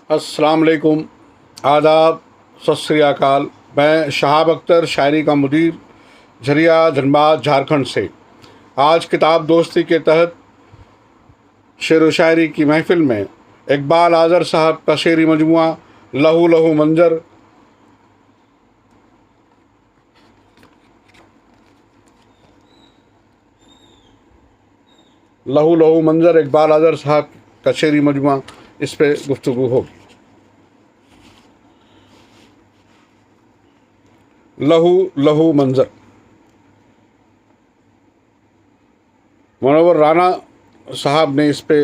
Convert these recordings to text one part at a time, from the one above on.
अस्सलाम वालेकुम, आदाब, सत श्री अकाल। मैं शहाब अख्तर, शायरी का मुदीर, झरिया धनबाद, झारखंड से। आज किताब दोस्ती के तहत शेर व शायरी की महफ़िल में इकबाल आज़र साहब का शेरी मजमुआ लहू लहू मंजर लहू लहू मंजर इकबाल आज़र साहब का शेरी मजमुआ, इस पे गुफ्तगू होगी। लहू लहू मंजर। मुनव्वर राना साहब ने इस पे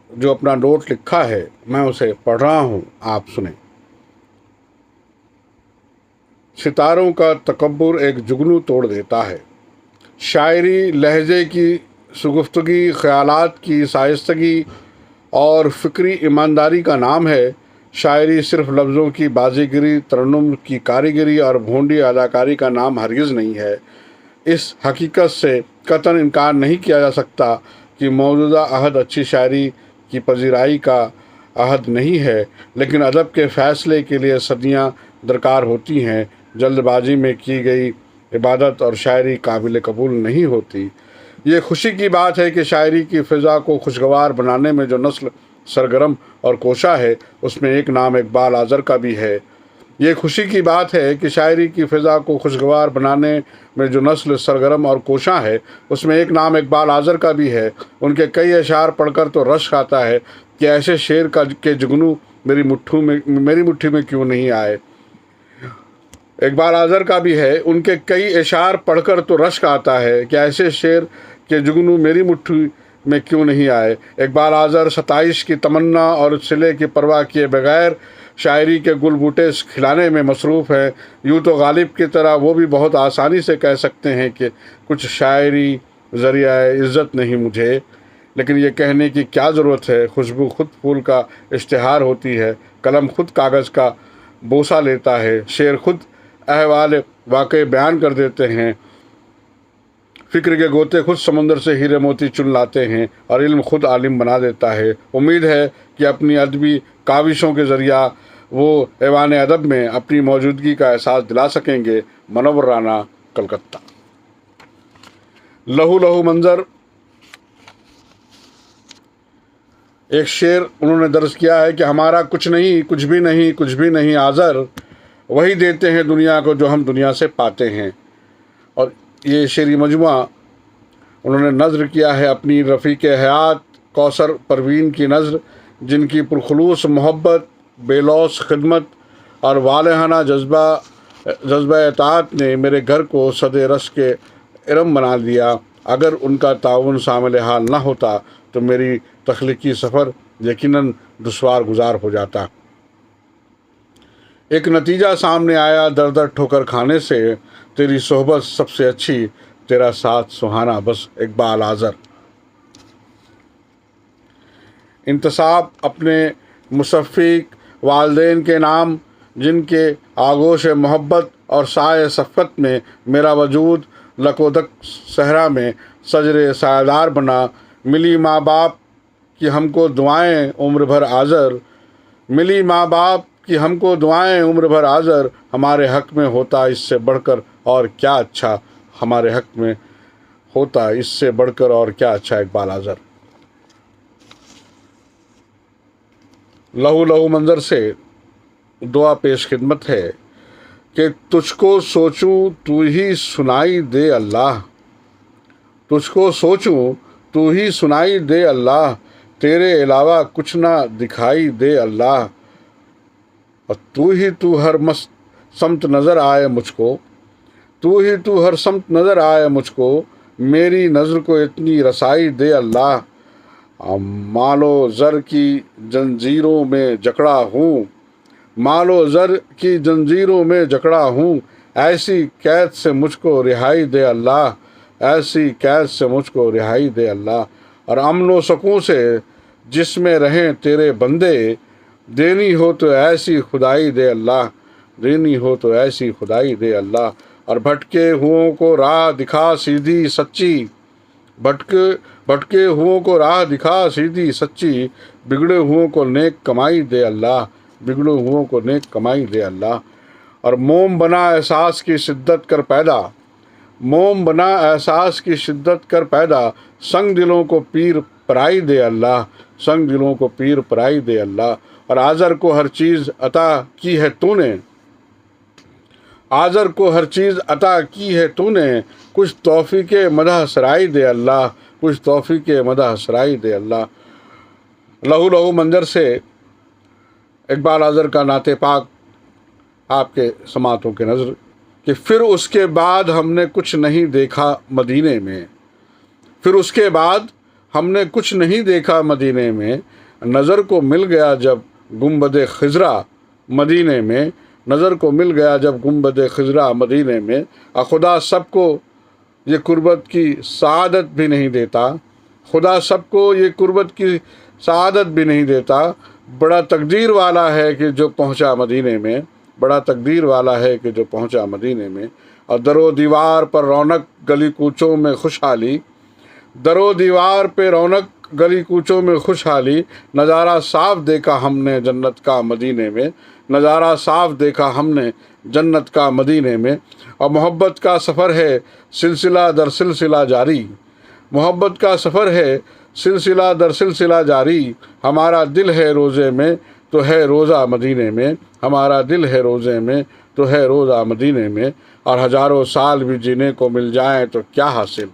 जो अपना नोट लिखा है, मैं उसे पढ़ रहा हूँ, आप सुने। सितारों का तकब्बुर एक जुगनू तोड़ देता है। शायरी लहजे की सुगुफ्तगी, ख़यालात की शाइस्तगी और फ़िक्री ईमानदारी का नाम है। शायरी सिर्फ़ लफ्ज़ों की बाजीगिरी, तरन्नुम की कारीगरी और भोंडी अदाकारी का नाम हरगिज़ नहीं है। इस हकीकत से कतन इनकार नहीं किया जा सकता कि मौजूदा अहद अच्छी शायरी की पजीराई का अहद नहीं है, लेकिन अदब के फ़ैसले के लिए सदियाँ दरकार होती हैं। जल्दबाजी में की गई इबादत और शायरी काबिल कबूल नहीं होती। ये खुशी की बात है कि शायरी की फ़िज़ा को खुशगवार बनाने में जो नस्ल सरगर्म और कोशा है, उसमें एक नाम इकबाल आज़र का भी है। ये खुशी की बात है कि शायरी की फ़िज़ा को खुशगवार बनाने में जो नस्ल सरगर्म और कोशा है, उसमें एक नाम इकबाल आज़र का भी है। उनके कई अशार पढ़कर तो रश्क आता है कि ऐसे शेर के जुगनू मेरी मुट्ठी में क्यों नहीं आए। इकबाल आज़र का भी है। उनके कई अशार पढ़कर तो रश्क आता है कि ऐसे शेर के जुगनू मेरी मुट्ठी में क्यों नहीं आए। इकबाल आज़र सताइश की तमन्ना और सिले की परवाह किए बगैर शायरी के गुल बूटे खिलाने में मसरूफ़ है। यूँ तो गालिब की तरह वो भी बहुत आसानी से कह सकते हैं कि कुछ शायरी ज़रिया इज़्ज़त नहीं मुझे, लेकिन ये कहने की क्या ज़रूरत है। खुशबू खुद फूल का इश्तिहार होती है, कलम खुद कागज़ का बोसा लेता है, शेर खुद अहवाल वाक़े बयान कर देते हैं, फ़िक्र के गोते खुद समुंदर से हीरे मोती चुन लाते हैं और इल्म खुद आलिम बना देता है। उम्मीद है कि अपनी अदबी काविशों के ज़रिया वो ऐवान अदब में अपनी मौजूदगी का एहसास दिला सकेंगे। मुनव्वर राना, कलकत्ता। लहू लहू मंजर एक शेर उन्होंने दर्ज किया है कि हमारा कुछ नहीं, कुछ भी नहीं, कुछ भी नहीं आज़र, वही देते हैं दुनिया को जो हम दुनिया से पाते हैं। और ये शेरी मजमुआ उन्होंने नज़र किया है अपनी रफ़ीक हयात कौसर परवीन की नज़र, जिनकी पुरखुलूस मोहब्बत, बेलौस खिदमत और वालहाना जज्बा इताअत ने मेरे घर को सदे रस के इरम बना दिया। अगर उनका ताउन शामिल हाल न होता तो मेरी तख्लीकी सफ़र यकीनन दुश्वार गुजार हो जाता। एक नतीजा सामने आया दर दर ठोकर खाने से, तेरी सोहबत सबसे अच्छी, तेरा साथ सुहाना बस। इकबाल आज़र। इंतसाब अपने मुसफ़्फ़िक वालदैन के नाम, जिनके आगोश मोहब्बत और साए सफ़त में मेरा वजूद लकोदक सहरा में सजरे सायदार बना। मिली माँ बाप की हमको दुआएं उम्र भर आज़र, मिली माँ बाप कि हमको दुआएं उम्र भर आज़र, हमारे हक़ में होता इससे बढ़कर और क्या अच्छा, हमारे हक़ में होता इससे बढ़कर और क्या अच्छा। इकबाल आज़र। लहू लहू मंजर से दुआ पेश खिदमत है कि तुझको सोचूं तू ही सुनाई दे अल्लाह, तुझको सोचूं तू ही सुनाई दे अल्लाह, तेरे अलावा कुछ ना दिखाई दे अल्लाह। और तू हर समत नज़र आए मुझको, तू ही तू हर समत नज़र आए मुझको, मेरी नज़र को इतनी रसाई दे अल्लाह। मालो ज़र की जंजीरों में जकड़ा हूँ, मालो ज़र की जंजीरों में जकड़ा हूँ, ऐसी कैद से मुझको रिहाई दे अल्लाह, ऐसी कैद से मुझको रिहाई दे अल्लाह। और अमन व सुकून से जिसमें रहें तेरे बंदे, देनी हो तो ऐसी खुदाई दे अल्लाह, देनी हो तो ऐसी खुदाई दे अल्लाह। और भटके हुओं को राह दिखा सीधी सच्ची, भटके हुओं को राह दिखा सीधी सच्ची, बिगड़े हुओं को नेक कमाई दे अल्लाह, बिगड़े हुओं को नेक कमाई दे अल्लाह। और मोम बना एहसास की शिद्दत कर पैदा, मोम बना एहसास की शिद्दत कर पैदा, संग दिलों को पीर पराई दे अल्लाह, संग दिलों को पीर पराई दे अल्लाह। और आज़र को हर चीज़ अता की है तूने, आज़र को हर चीज़ अता की है तूने, कुछ तौफीके मदह सराई दे अल्लाह, कुछ तौफीके मदह सराई दे अल्लाह। लहू लहू मंजर से इकबाल आज़र का नाते पाक आपके समातों के नज़र कि फिर उसके बाद हमने कुछ नहीं देखा मदीने में, फिर उसके बाद हमने कुछ नहीं देखा मदीने में, नज़र को मिल गया जब गुंबद खिज़रा मदीने में, नज़र को मिल गया जब गुंबद खिज़रा मदीने में। खुदा सबको ये कुर्बत की सआदत भी नहीं देता, खुदा सबको ये कुर्बत की सआदत भी नहीं देता। बड़ा तकदीर वाला है कि जो पहुँचा मदीने में, बड़ा तकदीर वाला है कि जो पहुँचा मदीने में। और दरो दीवार पर रौनक गली कूचों में खुशहाली, दरो दीवार पे रौनक गली कूचों में खुशहाली, नज़ारा साफ देखा हमने जन्नत का मदीने में, नज़ारा साफ देखा हमने जन्नत का मदीने में। और मोहब्बत का सफ़र है सिलसिला दर सिलसिला जारी, मोहब्बत का सफ़र है सिलसिला दर सिलसिला जारी, हमारा दिल है रोज़े में तो है रोज़ा मदीने में, हमारा दिल है रोज़े में तो है रोज़ा मदीने में। और हज़ारों साल भी जीने को मिल जाएं तो क्या हासिल,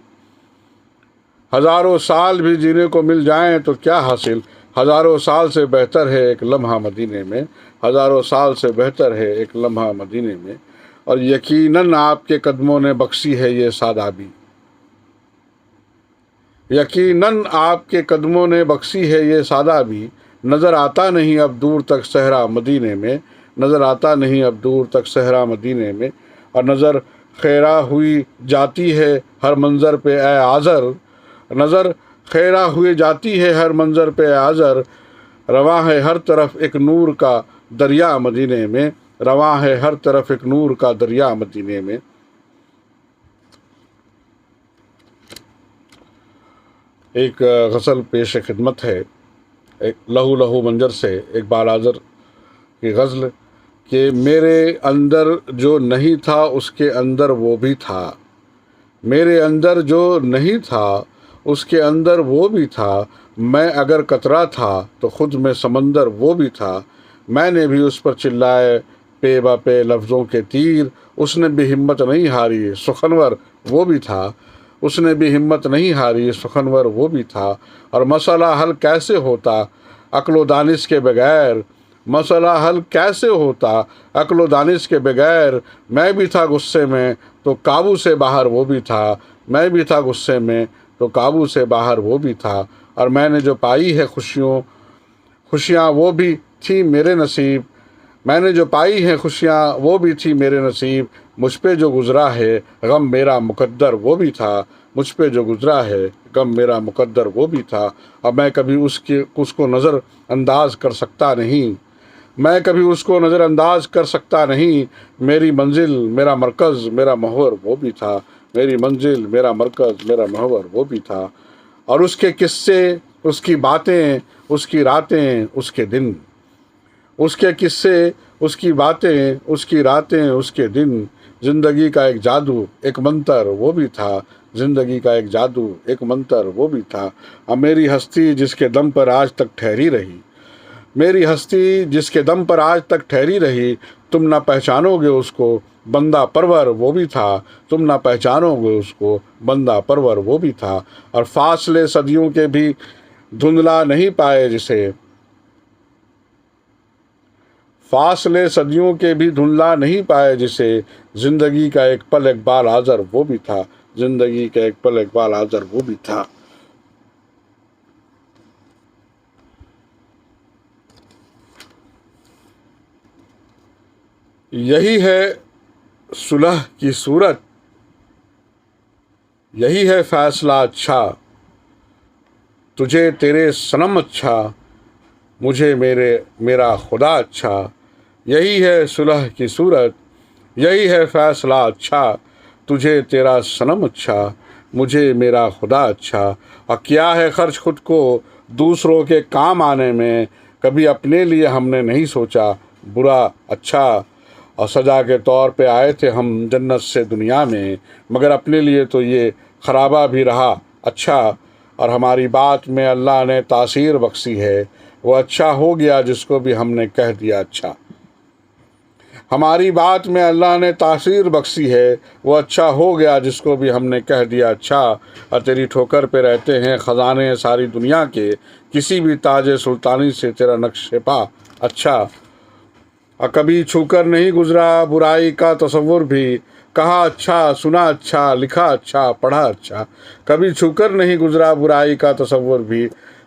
हज़ारों साल भी जीने को मिल जाएं तो क्या हासिल, हज़ारों साल से बेहतर है एक लम्हा मदीने में, हज़ारों साल से बेहतर है एक लम्हा मदीने में। और यकीनन आपके कदमों ने बख्शी है ये सादाबी, यकीनन आपके कदमों ने बख्शी है ये सादाबी, नज़र आता नहीं अब दूर तक सहरा मदीने में, नज़र आता नहीं अब दूर तक सहरा मदीने में। और नज़र खैरा हुई जाती है हर मंज़र पे ए आज़र, नज़र खैरा हुई जाती है हर मंज़र पे आज़र, रवां है हर तरफ एक नूर का दरिया मदीने में, रवां है हर तरफ एक नूर का दरिया मदीने में। एक गज़ल पेश खिदमत है, एक लहू लहू मंजर से इकबाल आज़र की गज़ल कि मेरे अंदर जो नहीं था उसके अंदर वो भी था, मेरे अंदर जो नहीं था उसके अंदर वो भी था, मैं अगर कतरा था तो ख़ुद में समंदर वो भी था, मैंने भी उस पर चिल्लाए पे बा पे लफ्ज़ों के तीर, उसने भी हिम्मत नहीं हारी सुखनवर वो भी था, उसने भी हिम्मत नहीं हारी सुखनवर वो भी था। और मसला हल कैसे होता अक्ल व दानिश के बगैर, मसला हल कैसे होता अक्ल व दानिश के बगैर, मैं भी था गुस्से में तो काबू से बाहर वो भी था, मैं भी था गुस्से में तो काबू से बाहर वो भी था। और मैंने जो पाई है खुशियाँ वो भी थी मेरे नसीब, मैंने जो पाई हैं खुशियाँ वो भी थी मेरे नसीब, मुझ पे जो गुज़रा है गम मेरा मुकद्दर वो भी था, मुझ पे जो गुज़रा है गम मेरा मुकद्दर वो भी था। अब मैं कभी उसको नज़र अंदाज कर सकता नहीं, मैं कभी उसको नज़रअंदाज कर सकता नहीं, मेरी मंजिल मेरा मरकज़ मेरा महवर वो भी था, मेरी मंजिल मेरा मरकज़ मेरा महवर वो भी था। और उसके किस्से उसकी बातें उसकी रातें उसके दिन, उसके किस्से उसकी बातें उसकी रातें उसके दिन, ज़िंदगी का एक जादू एक मंतर वो भी था, ज़िंदगी का एक जादू एक मंतर वो भी था। अब मेरी हस्ती जिसके दम पर आज तक ठहरी रही, मेरी हस्ती जिसके दम पर आज तक ठहरी रही, तुम ना पहचानोगे उसको बंदा परवर वो भी था, तुम ना पहचानोगे उसको बंदा परवर वो भी था। और फासले सदियों के भी धुंधला नहीं पाए जिसे, फासले सदियों के भी धुंधला नहीं पाए जिसे, ज़िंदगी का एक पल इकबाल आज़र वो भी था, ज़िंदगी का एक पल इकबाल आज़र वो भी था। यही है सुलह की सूरत, यही है फैसला अच्छा, तुझे तेरे सनम अच्छा, मुझे मेरा खुदा अच्छा, यही है सुलह की सूरत, यही है फैसला अच्छा, तुझे तेरा सनम अच्छा, मुझे मेरा खुदा अच्छा। और किया है खर्च खुद को دوسروں کے کام آنے میں کبھی اپنے لیے ہم نے نہیں سوچا، برا اچھا اور سزا کے طور پہ آئے تھے ہم جنت سے دنیا میں، مگر اپنے لیے تو یہ خرابہ بھی رہا اچھا، اور ہماری بات میں اللہ نے تاثیر بخشی ہے، وہ اچھا ہو گیا جس کو بھی ہم نے کہہ دیا اچھا۔ ہماری بات میں اللہ نے تاثیر بخشی ہے، وہ اچھا ہو گیا جس کو بھی ہم نے کہہ دیا اچھا، اور تیری ٹھوکر پہ رہتے ہیں خزانے ساری دنیا کے، کسی بھی تاج سلطانی سے تیرا نقش پا اچھا، اور کبھی چھو کر نہیں گزرا برائی کا تصور بھی، کہا اچھا سنا اچھا لکھا اچھا پڑھا اچھا، کبھی چھو کر نہیں گزرا برائی کا تصور بھی،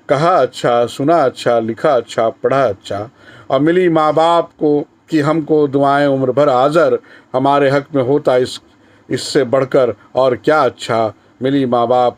کہا اچھا سنا اچھا لکھا اچھا پڑھا اچھا، اور ملی ماں باپ کو کہ ہم کو دعائیں عمر بھر حاضر، ہمارے حق میں ہوتا اس سے بڑھ کر اور کیا اچھا، ملی ماں باپ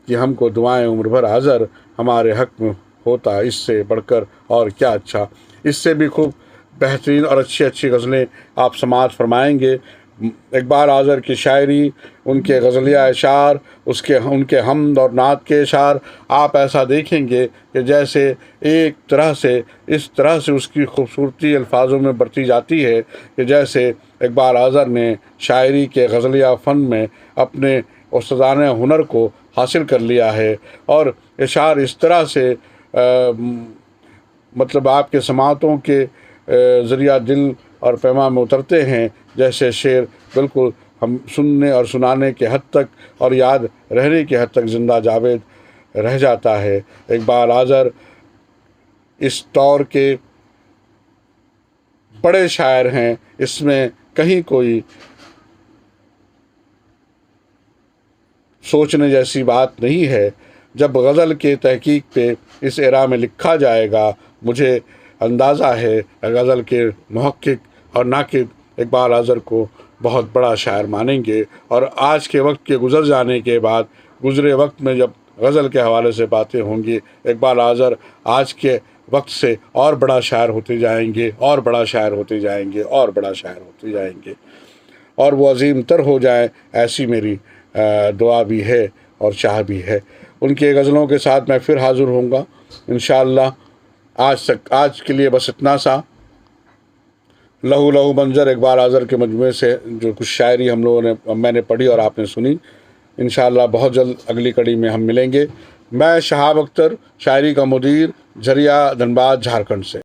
کہ ہم کو دعائیں عمر بھر حاضر، ہمارے حق میں ہوتا اس سے بڑھ کر اور کیا اچھا۔ اس سے بھی خوب بہترین اور اچھی غزلیں آپ سماعت فرمائیں گے۔ اقبال آذر کی شاعری، ان کے غزلیہ اشعار، ان کے حمد اور نعت کے اشعار، آپ ایسا دیکھیں گے کہ جیسے اس طرح سے اس کی خوبصورتی الفاظوں میں برتی جاتی ہے کہ جیسے اقبال آذر نے شاعری کے غزلیہ فن میں اپنے استادانہ ہنر کو حاصل کر لیا ہے، اور اشعار اس طرح سے مطلب آپ کے سماعتوں کے ذریعہ دل اور پیما میں اترتے ہیں، جیسے شعر بالکل ہم سننے اور سنانے کے حد تک اور یاد رہنے کے حد تک زندہ جاوید رہ جاتا ہے۔ اقبال آذر اس دور کے بڑے شاعر ہیں، اس میں کہیں کوئی سوچنے جیسی بات نہیں ہے۔ جب غزل کے تحقیق پہ اس ایرا میں لکھا جائے گا، مجھے اندازہ ہے غزل کے محقق اور ناقد اقبال آذر کو بہت بڑا شاعر مانیں گے، اور آج کے وقت کے گزر جانے کے بعد گزرے وقت میں جب غزل کے حوالے سے باتیں ہوں گی، اقبال آذر آج کے وقت سے اور بڑا شاعر ہوتے جائیں گے، اور بڑا شاعر ہوتے جائیں گے، اور بڑا شاعر ہوتے جائیں گے، اور وہ عظیم تر ہو جائیں، ایسی میری دعا بھی ہے اور چاہ بھی ہے۔ ان کے غزلوں کے ساتھ میں پھر حاضر ہوں گا انشاءاللہ۔ آج کے لیے بس اتنا سا۔ لہو لہو منظر اقبال آذر کے مجموعے سے جو کچھ شاعری میں نے پڑھی اور آپ نے سنی، انشاءاللہ بہت جلد اگلی کڑی میں ہم ملیں گے۔ میں شہاب اختر، شاعری کا مدیر، جھریا دھنباد، جھارکھنڈ سے۔